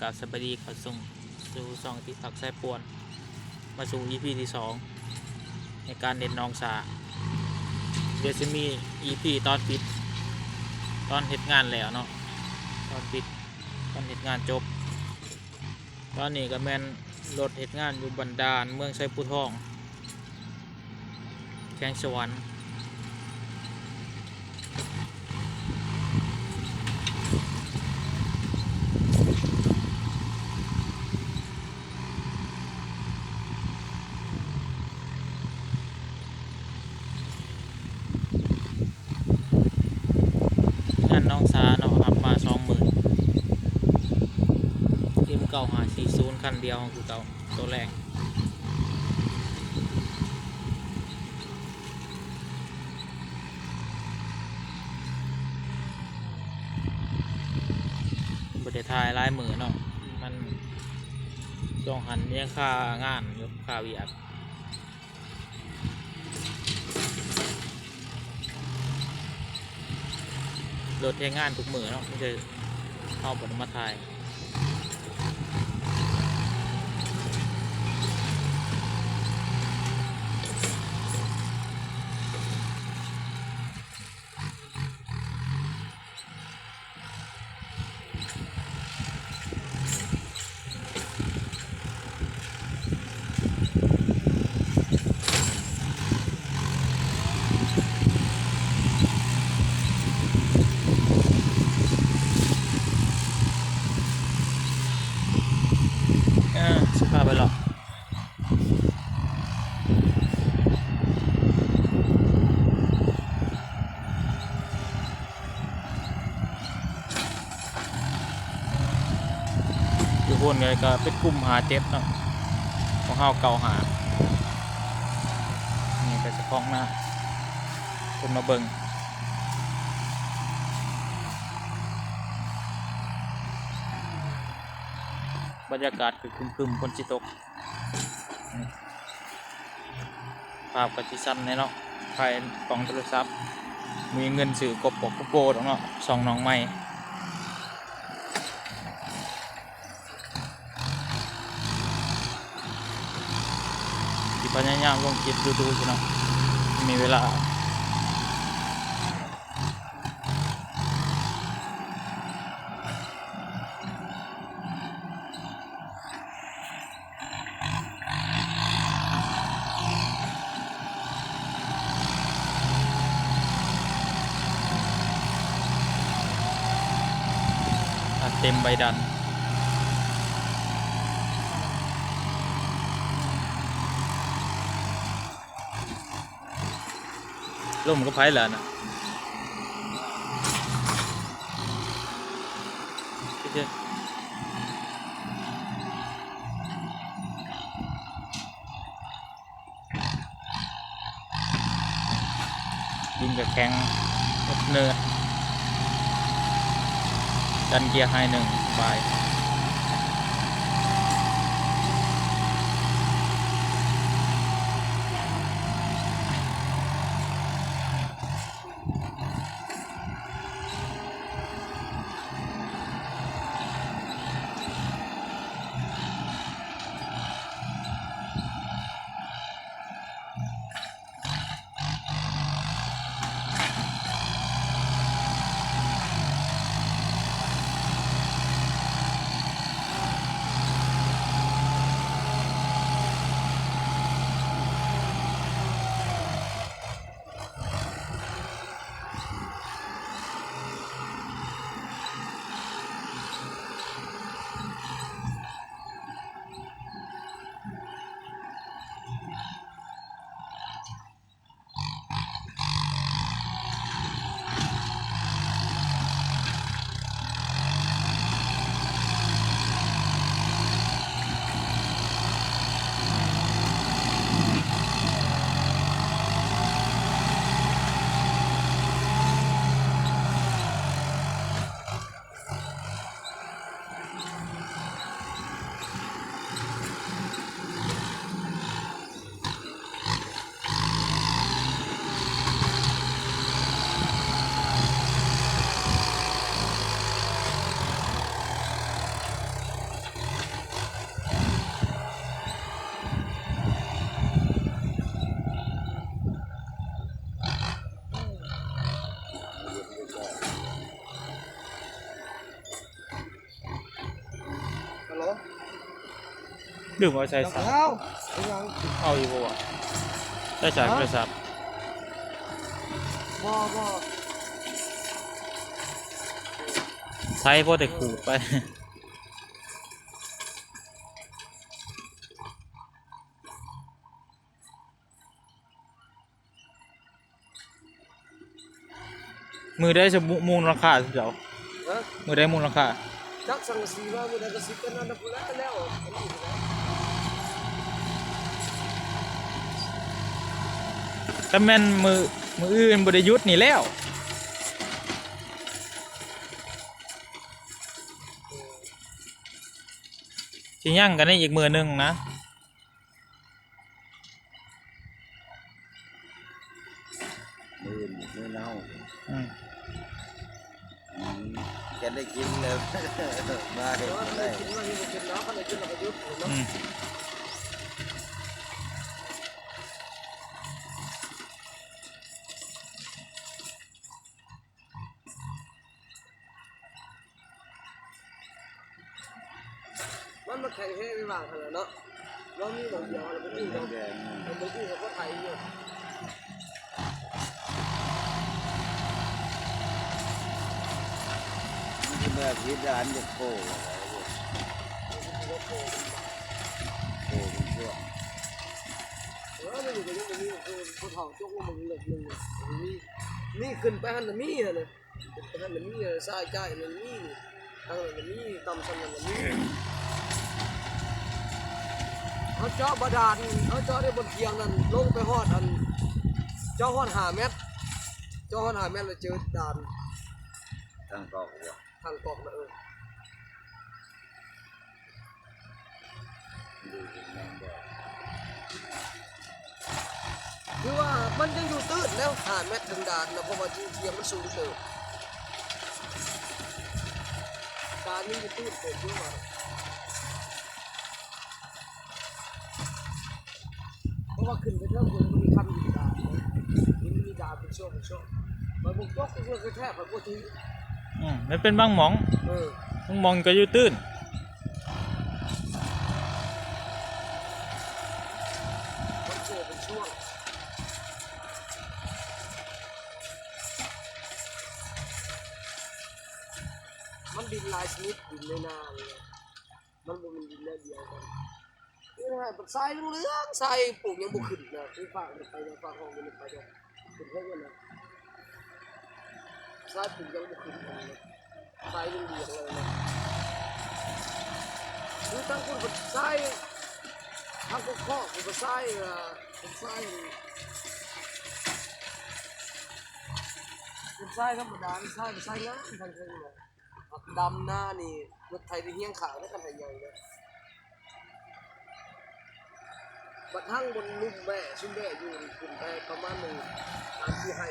กับสบายดีขอส่งสู่ซองที่ผักแซ่ปวนมาสู่ EP ที่2ในการเด่นน้องสาเดี๋ยวจะมี EP ตอนปิดตอนเหตุงานแล้วเนาะตอนปิดตอนเหตุงานจบตอนนี้ก็แม่นรถเหตุงานอยู่บันดาลเมืองไชยปูทองแข้งสวรรค์งานน้องสาเนาะครับมา20,000ทีมเก่า540คันเดียวคือเก่าตัวแรกบริทายลายมือเนาะมันจองหันเนี่ยค่างานยกค่าเวียดรถใช้งานทุกมือเนาะไม่ใช่เข้าบนมาถ่ายสภาพไปหรอกทุกคนเลยก็เป็นกลุ่มหาเจ็บเนาะของเฮาเก่าหานี่ก็จะคล้องหน้าคนมาเบิ่งบรรยากาศคือครึมๆฝนสิตกภาพกระชิสั้นเนาะภายกล่องโทรศัพท์มีเงินสื่อกบปกโปดเนาะสองน้องใหม่ที่พยายามลงคลิปดูๆสิเนาะมีเวลาเต็มใบดันร่มก็ไผ่แล้วนะดินกับแข็งเนื้อดันเกียร์ให้1สบาย ดื่มเอาใส่สาย แล้วยัง เอาอยู่บ่วะใส่สายโทรศัพท์ บ่ ใช้พอแต่ขูดไปมือได้จะมูลราคาสิเจ้า ฮะ มือได้มูลราคา จักสังกะสีว่ามื้อใดก็สิกันนั่นน่ะพุ่นแล้วอันนี้นะ ถ้าแม่นมืออื่นบริยุทธ์นี่แล้วสิย่างกันได้อีกมือหนึงนะ มือเน่า อืม แกได้กินเลย มาเห็น ว่า ได้ กินว่านี่บ่กินเนาะคันได้กินแล้วก็หยุดเนาะ อืม มันมาแข่งให้ไม่ว่างขนาดเนาะเรามีบางเดียวเราไปกินเนาะ แดง เราไปกินกับคนไทยอยู่ นี่เมื่อพิจารณาจะโค้อะไรโค้เป็นช่วง ไม่อยู่กับยังบ่มีคนเฒ่าจกว่ามึงเลิกนึงนี่ขึ้นไปหันน่ะมีน่ะเลยขึ้นไปหันน่ะมีสายใจมันมีทางนั้นน่ะมีตำซั่นน่ะมีเขาเจาะบาดาลเขาเจาะได้บนเคียงนั่นลงไปฮอดอันเจาะฮอด5 เมตรเจาะฮอด5 เมตรแล้วเจอด่าน ตั้งกอกหัว ทางกอกน่ะดูเป็นแมงแดง คือว่ามันยังอยู่ตื้นแล้ว5 เมตรถึงด่านนะเพราะว่าเคียงมันสูงเติบด่านนี้อยู่ตื้นเติบอยู่ว่าเพราะว่าขึ้นไปเท่าคนมันมีคันอยู่ด่านมันมีด่านเป็นช่วงมันบุกยกเพื่อแทบแบบว่าที มันเป็นบางหมอง เออบ างหมองก็อยู่ตื้น มันโชว์เป็นช่วงมันดินลายชนิดดินในนาเลยมันบ่เป็นดินแนวเดียวกันนี่นะเป็นทรายเหลืองๆทรายปลูกยังบ่ขึ้นนะคือฝากมันไปยังฝากห้องมันไปยังขึ้นเท่านั้นนะทรายปลูกยังบ่ขึ้นเลยทรายยังเหลืองเลยนะคือทั้งคนเป็นทรายทั้งพวกข้อเป็นทรายเป็นทรายเป็นทรายธรรมดาเป็นทรายเป็นทรายงามทางเทิงเลยดำหน้านี่รถไทยไปเฮี้ยงขาวได้กันไทยใหญ่เลยบัดทั้งบนลุ่มแม่ชุ่มแม่อยู่ขึ้นไปประมาณหนึ่งตามที่ให้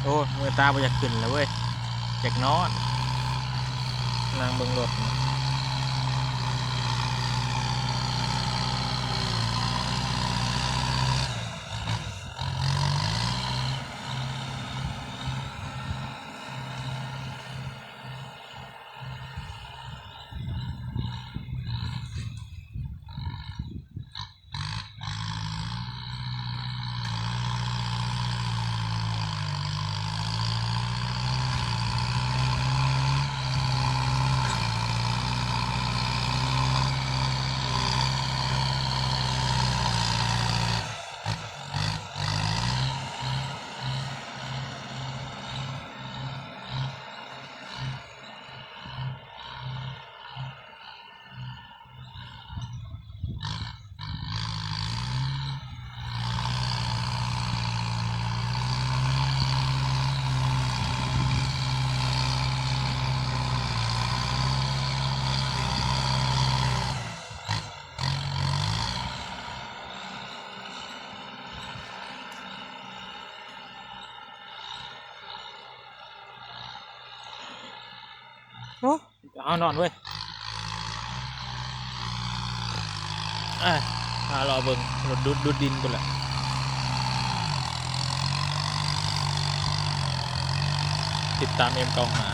โอ้มือตาบ่อยากขึ้นแล้วเว้ยอยากนอนนางเบิ่งรถ เอานอนเว้ยรอเบิ่งรถดูดดินกันแหละติดตามเกาหา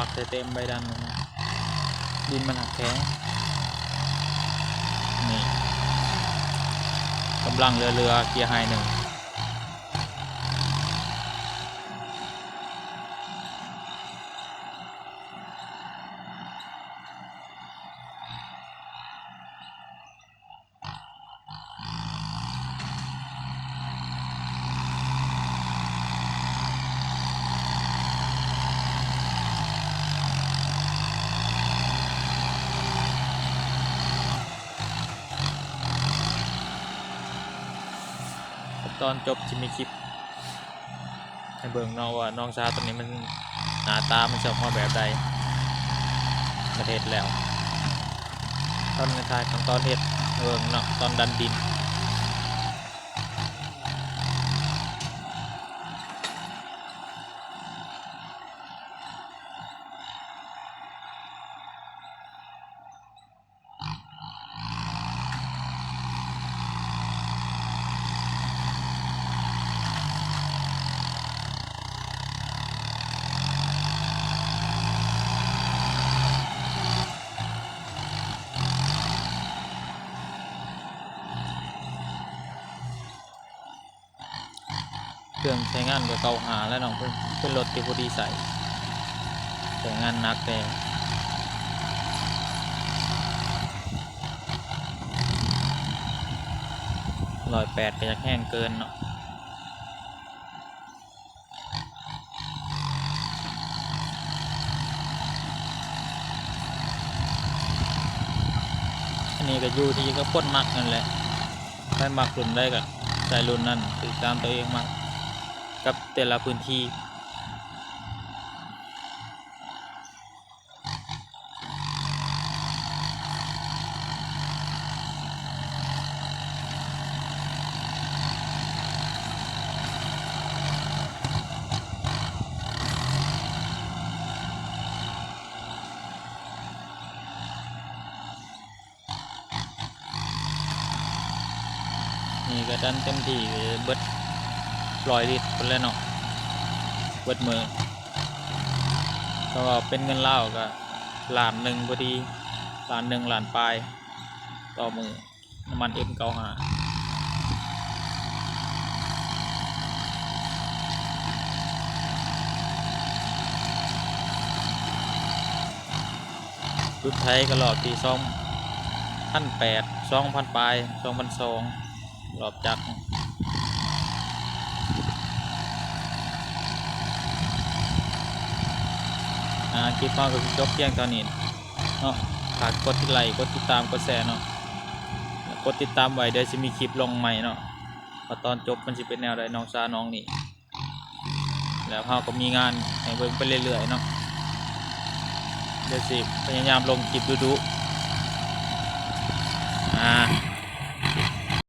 ปักเต็มใบดันเลยนะดินมันหักแข็งนี่กำลังเรือเกียร์ไฮหนึ่งตอนจบจะมีคลิปให้เบิ่งเนาะว่าน้องชาตัวนี้มันหน้าตามันจะออกมาแบบใดประเทศแล้วตอนในท้ายของตอนเฮ็ดเบิ่งเนาะตอนดันดินเครื่องใช้งานกับเก่าหาแล้วน้องเป็นรถที่พอดีใส่ใช้งานหนักแต่108ก็จะแห้งเกินเนาะอันนี้ก็อยู่ที่ก็พ่นมักนั่นแหละได้มักรุ่นได้ก็ใส่รุ่นนั่นติดตามตัวเองมากับแต่ละพื้นที่นี่ก็ดันเต็มที่เบิด100 ลิตรคนแล้วเนาะเบิดมือก็เป็นเงินเล่าก็1,1,000พอดี1,1,000 ล้านปลายต่อมือน้ำมันM95รุ่นไทยก็รอบที่2,800 2,000 ปลาย 2,200 รอบจักรคลิปน้องก็จบเพียงเท่านี้เนาะฝากกดไลค์กดติดตามกดแชร์เนาะกดติดตามไว้เดี๋ยวจะมีคลิปลงใหม่เนาะพอตอนจบมันจะเป็นแนวใดน้องซาน้องนี่แล้วเราก็มีงานให้เบิ่งไปเรื่อยๆเนาะเดี๋ยวสิพยายามลงคลิปดู